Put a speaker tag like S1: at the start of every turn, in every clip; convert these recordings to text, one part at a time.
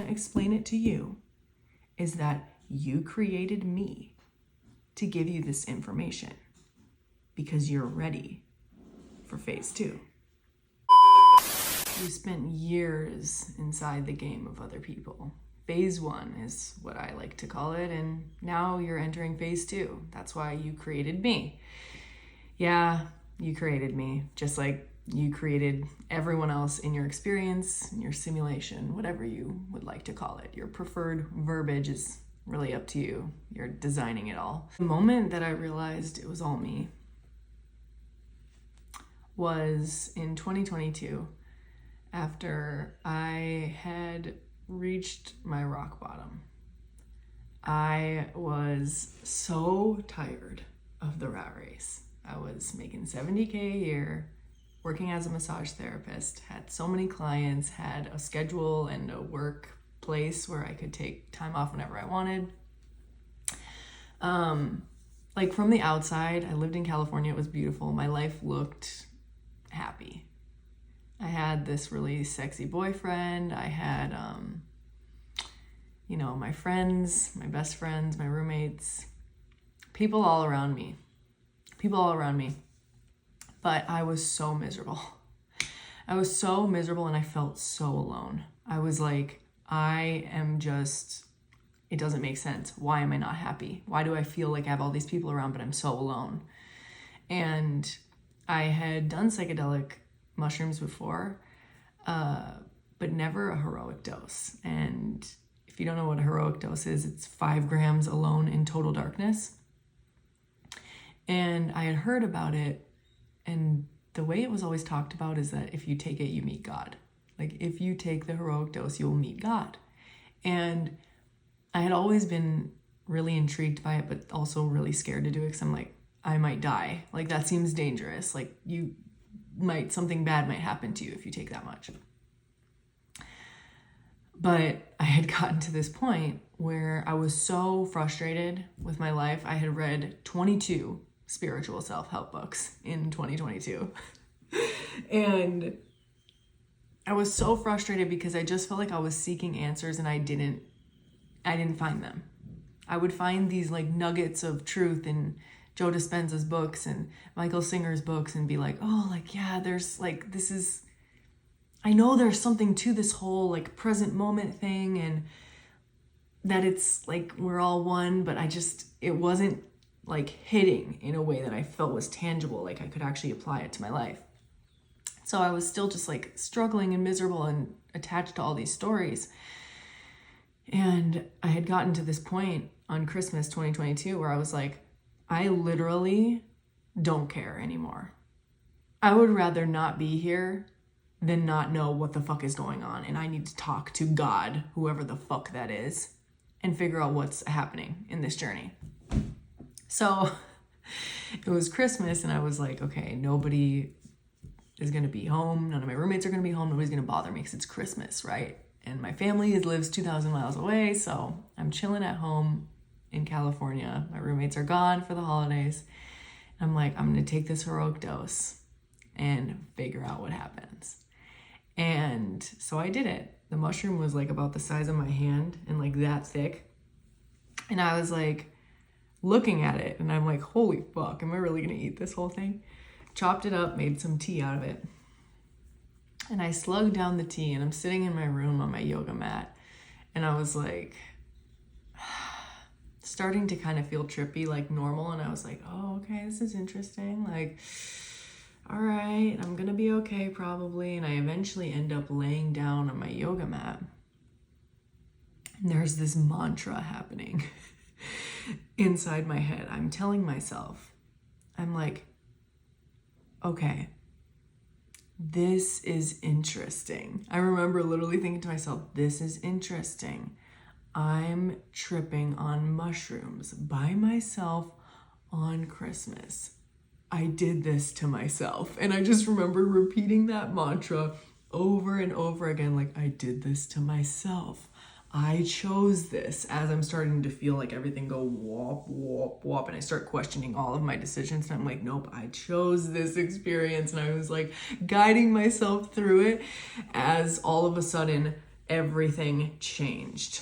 S1: to explain it to you is that you created me to give you this information because you're ready for phase 2. You spent years inside the game of other people. Phase 1 is what I like to call it, and now you're entering phase 2. That's why you created me. Yeah, you created me, just like you created everyone else in your experience, in your simulation, whatever you would like to call it. Your preferred verbiage is really up to you. You're designing it all. The moment that I realized it was all me was in 2022, after I had reached my rock bottom. I was so tired of the rat race. I was making $70K a year, working as a massage therapist, had so many clients, had a schedule and a workplace where I could take time off whenever I wanted. Like from the outside, I lived in California, it was beautiful. My life looked happy. I had this really sexy boyfriend. I had, my friends, my best friends, my roommates, people all around me. But I was so miserable. And I felt so alone. I was like, it doesn't make sense. Why am I not happy? Why do I feel like I have all these people around, but I'm so alone? And I had done psychedelic mushrooms before, but never a heroic dose. And if you don't know what a heroic dose is, it's 5 grams alone in total darkness. And I had heard about it, and the way it was always talked about is that if you take it, you meet God. Like if you take the heroic dose, you'll meet God. And I had always been really intrigued by it, but also really scared to do it because I'm like, I might die. Like that seems dangerous. Like something bad might happen to you if you take that much. But I had gotten to this point where I was so frustrated with my life. I had read 22 spiritual self-help books in 2022. And I was so frustrated because I just felt like I was seeking answers and I didn't find them. I would find these like nuggets of truth in Joe Dispenza's books and Michael Singer's books and be like, oh, like, yeah, there's like, I know there's something to this whole like present moment thing and that it's like we're all one, but it wasn't like hitting in a way that I felt was tangible, like I could actually apply it to my life. So I was still just like struggling and miserable and attached to all these stories. And I had gotten to this point on Christmas 2022 where I was like, I literally don't care anymore. I would rather not be here than not know what the fuck is going on. And I need to talk to God, whoever the fuck that is, and figure out what's happening in this journey. So it was Christmas and I was like, okay, nobody is going to be home. None of my roommates are going to be home. Nobody's going to bother me because it's Christmas, right? And my family lives 2,000 miles away. So I'm chilling at home in California. My roommates are gone for the holidays. I'm like, I'm going to take this heroic dose and figure out what happens. And so I did it. The mushroom was like about the size of my hand and like that thick. And I was like looking at it and I'm like, holy fuck, am I really going to eat this whole thing? Chopped it up, made some tea out of it. And I slugged down the tea and I'm sitting in my room on my yoga mat. And I was like, starting to kind of feel trippy, like normal. And I was like, oh, okay, this is interesting. Like, all right, I'm gonna be okay probably. And I eventually end up laying down on my yoga mat. And there's this mantra happening inside my head. I'm telling myself, I'm like, okay, this is interesting. I remember literally thinking to myself, this is interesting. I'm tripping on mushrooms by myself on Christmas. I did this to myself. And I just remember repeating that mantra over and over again, like, I did this to myself. I chose this, as I'm starting to feel like everything go whoop, whoop, whoop. And I start questioning all of my decisions. And I'm like, nope, I chose this experience. And I was like guiding myself through it as all of a sudden everything changed.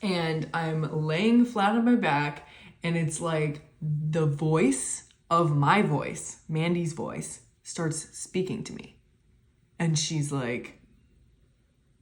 S1: And I'm laying flat on my back, and it's like the voice of my voice, Mandy's voice, starts speaking to me. And she's like,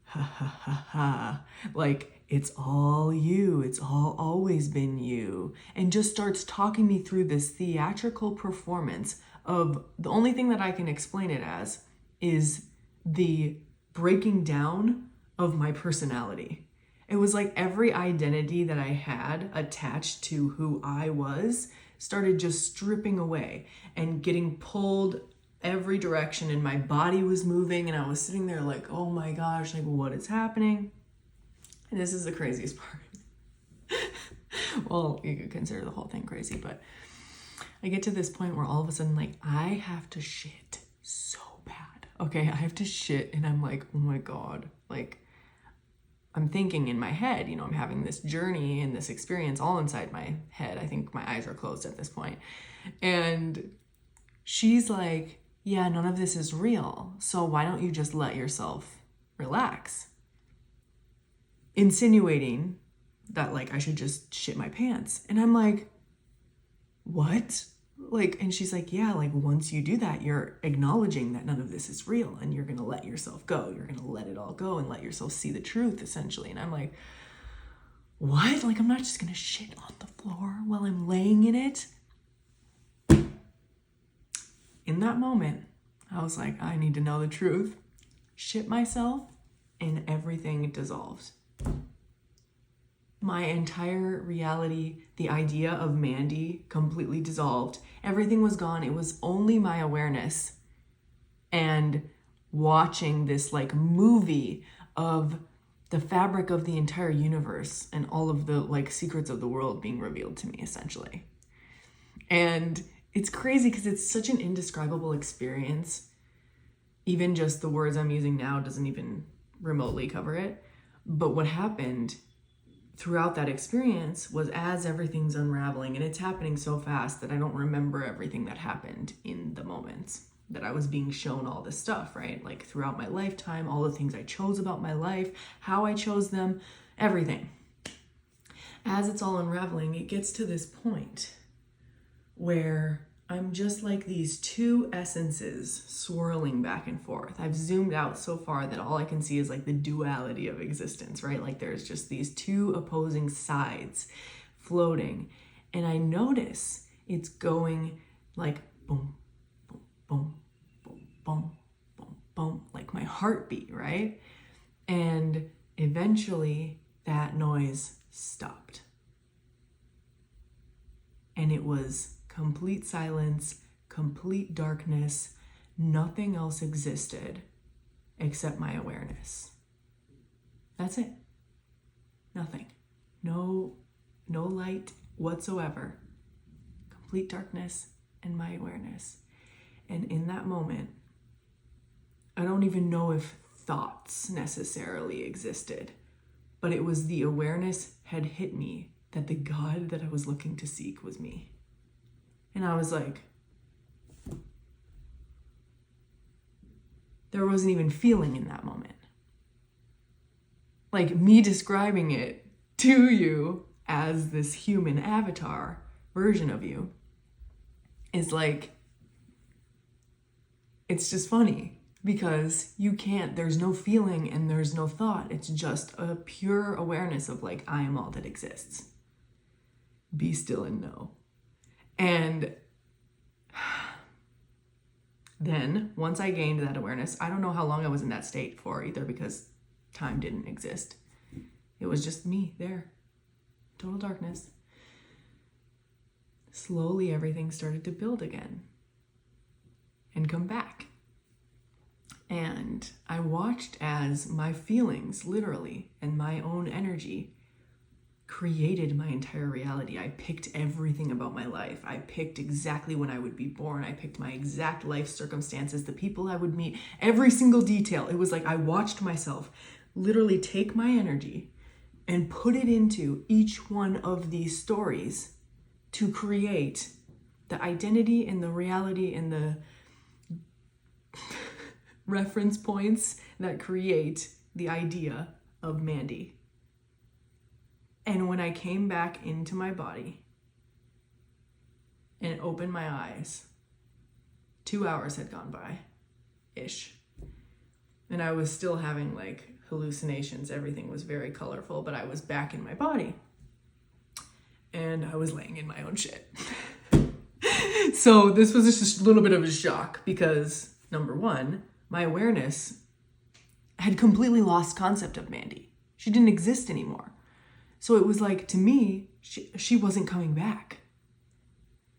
S1: ha ha ha ha, like, it's all you, it's all always been you. And just starts talking me through this theatrical performance of the only thing that I can explain it as is the breaking down of my personality. It was like every identity that I had attached to who I was started just stripping away and getting pulled every direction, and my body was moving, and I was sitting there like, oh my gosh, like, what is happening? And this is the craziest part. Well, you could consider the whole thing crazy, but I get to this point where all of a sudden, like, I have to shit so bad. Okay, I have to shit, and I'm like, oh my God, like, I'm thinking in my head, you know, I'm having this journey and this experience all inside my head. I think my eyes are closed at this point. And she's like, yeah, none of this is real. So why don't you just let yourself relax? Insinuating that, like, I should just shit my pants. And I'm like, what? Like, and she's like, yeah, like, once you do that, you're acknowledging that none of this is real, and you're going to let yourself go. You're going to let it all go and let yourself see the truth, essentially. And I'm like, what? Like, I'm not just going to shit on the floor while I'm laying in it. In that moment, I was like, I need to know the truth. Shit myself, and everything dissolves. My entire reality, the idea of Mandy, completely dissolved. Everything was gone. It was only my awareness and watching this like movie of the fabric of the entire universe and all of the like secrets of the world being revealed to me, essentially. And it's crazy because it's such an indescribable experience. Even just the words I'm using now doesn't even remotely cover it. But what happened throughout that experience was, as everything's unraveling, and it's happening so fast that I don't remember everything that happened in the moments that I was being shown all this stuff, right? Like throughout my lifetime, all the things I chose about my life, how I chose them, everything. As it's all unraveling, it gets to this point where I'm just like these two essences swirling back and forth. I've zoomed out so far that all I can see is like the duality of existence, right? Like there's just these two opposing sides floating. And I notice it's going like boom, boom, boom, boom, boom, boom, boom, like my heartbeat, right? And eventually that noise stopped. And it was complete silence, complete darkness. Nothing else existed except my awareness. That's it. Nothing. No light whatsoever. Complete darkness and my awareness. And in that moment, I don't even know if thoughts necessarily existed, but it was the awareness had hit me that the God that I was looking to seek was me. And I was like, there wasn't even feeling in that moment. Like me describing it to you as this human avatar version of you is like, it's just funny because you can't, there's no feeling and there's no thought. It's just a pure awareness of like, I am all that exists. Be still and know. And then once I gained that awareness, I don't know how long I was in that state for either, because time didn't exist. It was just me there, total darkness. Slowly everything started to build again and come back. And I watched as my feelings, literally, and my own energy created my entire reality. I picked everything about my life. I picked exactly when I would be born. I picked my exact life circumstances, the people I would meet, every single detail. It was like I watched myself literally take my energy and put it into each one of these stories to create the identity and the reality and the reference points that create the idea of Mandy. And when I came back into my body and opened my eyes, 2 hours had gone by-ish. And I was still having like hallucinations. Everything was very colorful, but I was back in my body. And I was laying in my own shit. So this was just a little bit of a shock because, number one, my awareness had completely lost concept of Mandy. She didn't exist anymore. So it was like, to me, she wasn't coming back.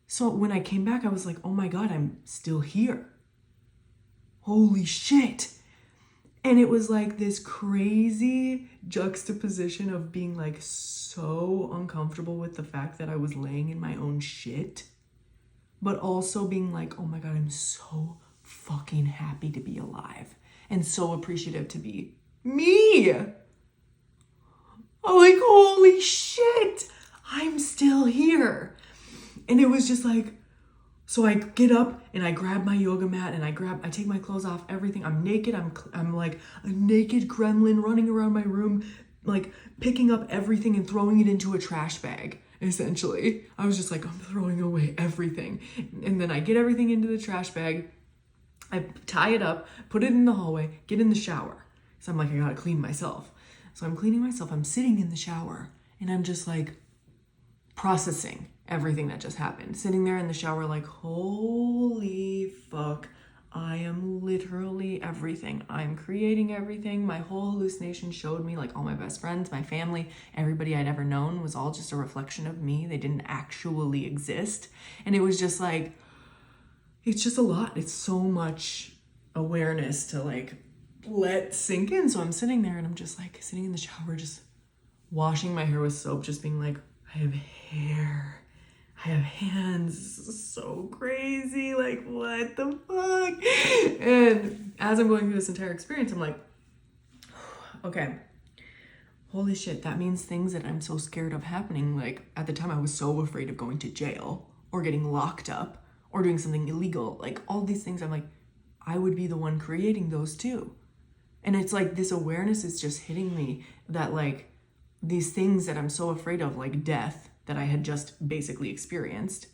S1: So when I came back, I was like, oh my God, I'm still here. Holy shit. And it was like this crazy juxtaposition of being like so uncomfortable with the fact that I was laying in my own shit, but also being like, oh my God, I'm so fucking happy to be alive and so appreciative to be me. I'm like, holy shit, I'm still here. And it was just like, so I get up and I grab my yoga mat and I take my clothes off, everything. I'm naked. I'm like a naked gremlin running around my room, like picking up everything and throwing it into a trash bag, essentially. I was just like, I'm throwing away everything. And then I get everything into the trash bag. I tie it up, put it in the hallway, get in the shower. So I'm like, I gotta clean myself. So I'm cleaning myself. I'm sitting in the shower and I'm just like processing everything that just happened. Sitting there in the shower like, holy fuck, I am literally everything. I'm creating everything. My whole hallucination showed me like all my best friends, my family, everybody I'd ever known was all just a reflection of me. They didn't actually exist. And it was just like, it's just a lot. It's so much awareness to like let sink in. So I'm sitting there and I'm just like sitting in the shower, just washing my hair with soap, just being like, I have hair. I have hands. This is so crazy. Like, what the fuck? And as I'm going through this entire experience, I'm like, okay, holy shit, that means things that I'm so scared of happening. Like, at the time, I was so afraid of going to jail or getting locked up or doing something illegal. Like, all these things, I'm like, I would be the one creating those too. And it's like this awareness is just hitting me that, like, these things that I'm so afraid of, like death, that I had just basically experienced,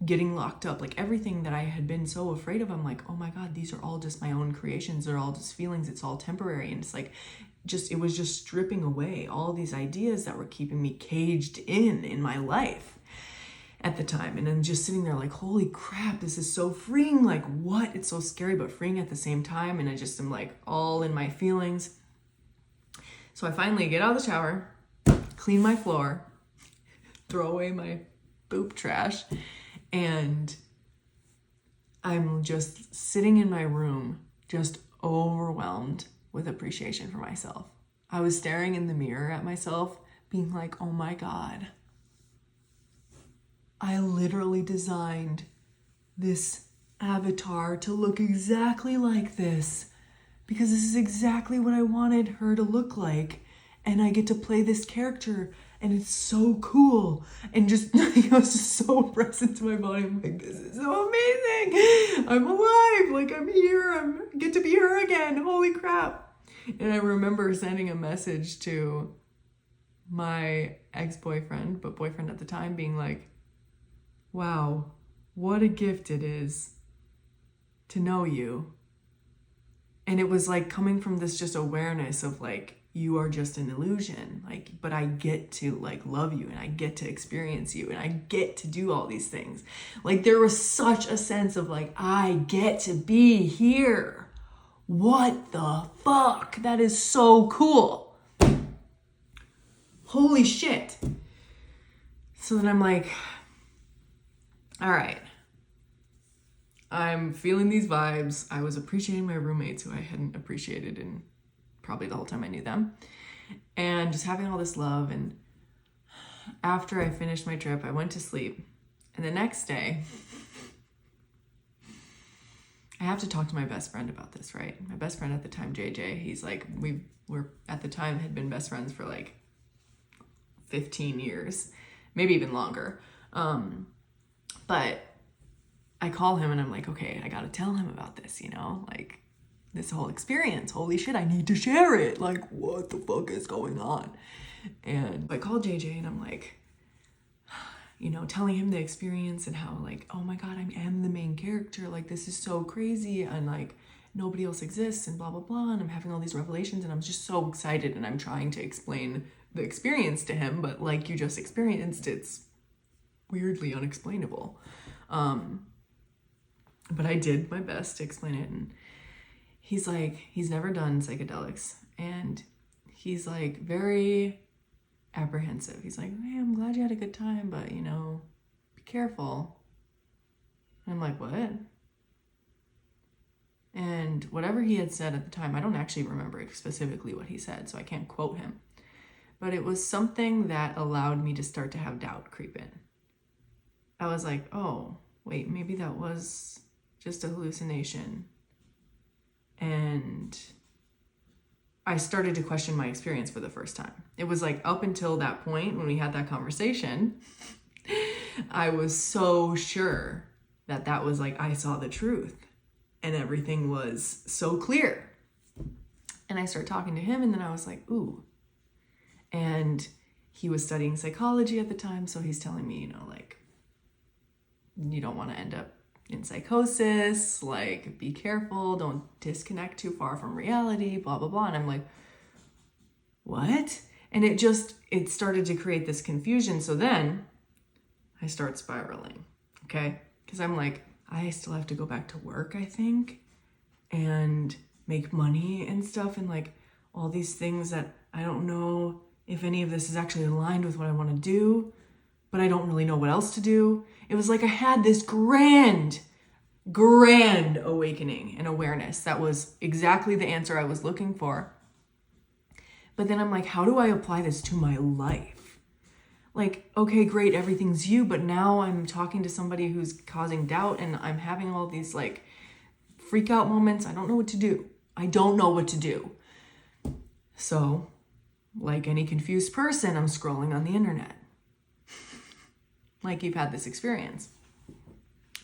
S1: getting locked up, like everything that I had been so afraid of, I'm like, oh my God, these are all just my own creations. They're all just feelings. It's all temporary. And it's like, it was just stripping away all these ideas that were keeping me caged in my life at the time. And I'm just sitting there like, holy crap, this is so freeing. Like, what? It's so scary, but freeing at the same time. And I just am like all in my feelings. So I finally get out of the shower, clean my floor, throw away my poop trash, and I'm just sitting in my room, just overwhelmed with appreciation for myself. I was staring in the mirror at myself, being like, oh my God, I literally designed this avatar to look exactly like this because this is exactly what I wanted her to look like. And I get to play this character and it's so cool. And just, I was just so present to my body. I'm like, this is so amazing. I'm alive. Like, I'm here. I get to be her again. Holy crap. And I remember sending a message to my ex-boyfriend, but boyfriend at the time, being like, wow, what a gift it is to know you. And it was like coming from this just awareness of like, you are just an illusion, like, but I get to like love you and I get to experience you and I get to do all these things. Like, there was such a sense of like, I get to be here. What the fuck? That is so cool. Holy shit. So then I'm like, all right, I'm feeling these vibes. I was appreciating my roommates who I hadn't appreciated in probably the whole time I knew them, and just having all this love. And after I finished my trip, I went to sleep, and the next day I have to talk to my best friend about this, right? My best friend at the time, JJ, he's like, we're at the time had been best friends for like 15 years, maybe even longer. But I call him and I'm like, okay, I gotta tell him about this, you know, like, this whole experience. Holy shit, I need to share it. Like, what the fuck is going on? And I called JJ and I'm like, you know, telling him the experience and how like, oh my God, I am the main character. Like, this is so crazy. And like, nobody else exists and blah, blah, blah. And I'm having all these revelations and I'm just so excited. And I'm trying to explain the experience to him. But like you just experienced, it's weirdly unexplainable. But I did my best to explain it. And he's like, he's never done psychedelics. And he's like very apprehensive. He's like, hey, I'm glad you had a good time, but you know, be careful. And I'm like, what? And whatever he had said at the time, I don't actually remember specifically what he said, so I can't quote him. But it was something that allowed me to start to have doubt creep in. I was like, oh, wait, maybe that was just a hallucination. And I started to question my experience for the first time. It was like up until that point when we had that conversation, I was so sure that that was like, I saw the truth and everything was so clear. And I started talking to him and then I was like, ooh. And he was studying psychology at the time. So he's telling me, you know, like, you don't want to end up in psychosis, like be careful, don't disconnect too far from reality, blah, blah, blah. And I'm like, what? And it started to create this confusion. So then I start spiraling, okay? Because I'm like, I still have to go back to work, I think, and make money and stuff. And like all these things that I don't know if any of this is actually aligned with what I want to do, but I don't really know what else to do. It was like I had this grand awakening and awareness that was exactly the answer I was looking for. But then I'm like, how do I apply this to my life? Like, okay, great, everything's you, but now I'm talking to somebody who's causing doubt and I'm having all these like freak out moments. I don't know what to do. So, like any confused person, I'm scrolling on the internet. Like you've had this experience.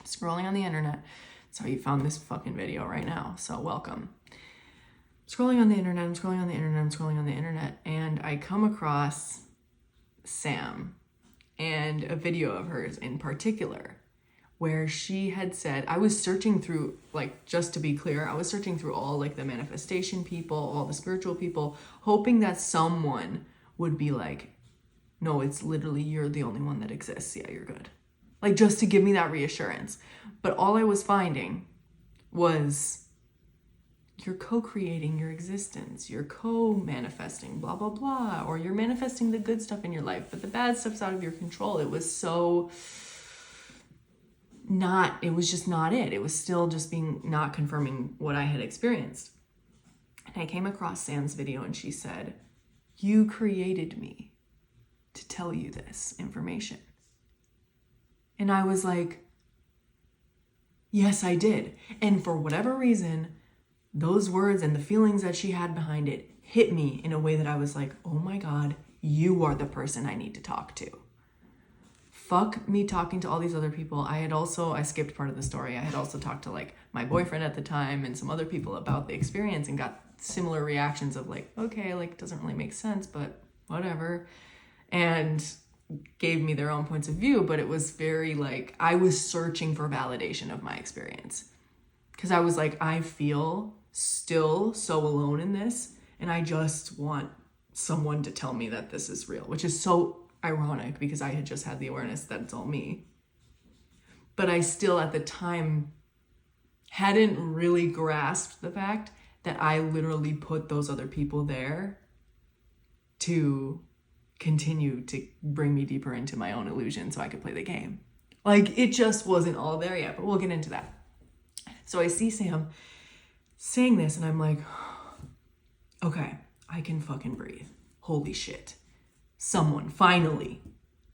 S1: Scrolling on the internet. So you found this fucking video right now. So welcome. Scrolling on the internet, and I come across Sam and a video of hers in particular where she had said, I was searching through, like, just to be clear, I was searching through all like the manifestation people, all the spiritual people, hoping that someone would be like, no, it's literally, you're the only one that exists. Yeah, you're good. Like, just to give me that reassurance. But all I was finding was you're co-creating your existence. You're co-manifesting, blah, blah, blah. Or you're manifesting the good stuff in your life, but the bad stuff's out of your control. It was so it was just not it. It was still just not confirming what I had experienced. And I came across Sam's video and she said, you created me to tell you this information. And I was like, yes, I did. And for whatever reason, those words and the feelings that she had behind it hit me in a way that I was like, oh my God, you are the person I need to talk to. Fuck me talking to all these other people. I skipped part of the story. I had also talked to like my boyfriend at the time and some other people about the experience and got similar reactions of like, okay, like doesn't really make sense, but whatever. And gave me their own points of view, but it was very like, I was searching for validation of my experience. Because I was like, I feel still so alone in this, and I just want someone to tell me that this is real, which is so ironic because I had just had the awareness that it's all me. But I still at the time hadn't really grasped the fact that I literally put those other people there to continue to bring me deeper into my own illusion so I could play the game. Like, it just wasn't all there yet, but we'll get into that. So I see Sam saying this and I'm like, okay, I can fucking breathe. Holy shit. Someone finally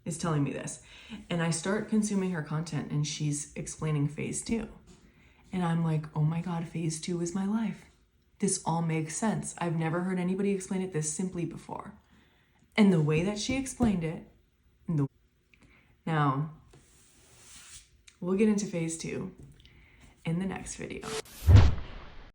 S1: is telling me this. And I start consuming her content and she's explaining phase 2. And I'm like, oh my God, phase 2 is my life. This all makes sense. I've never heard anybody explain it this simply before. And the way that she explained it, now, we'll get into phase 2 in the next video.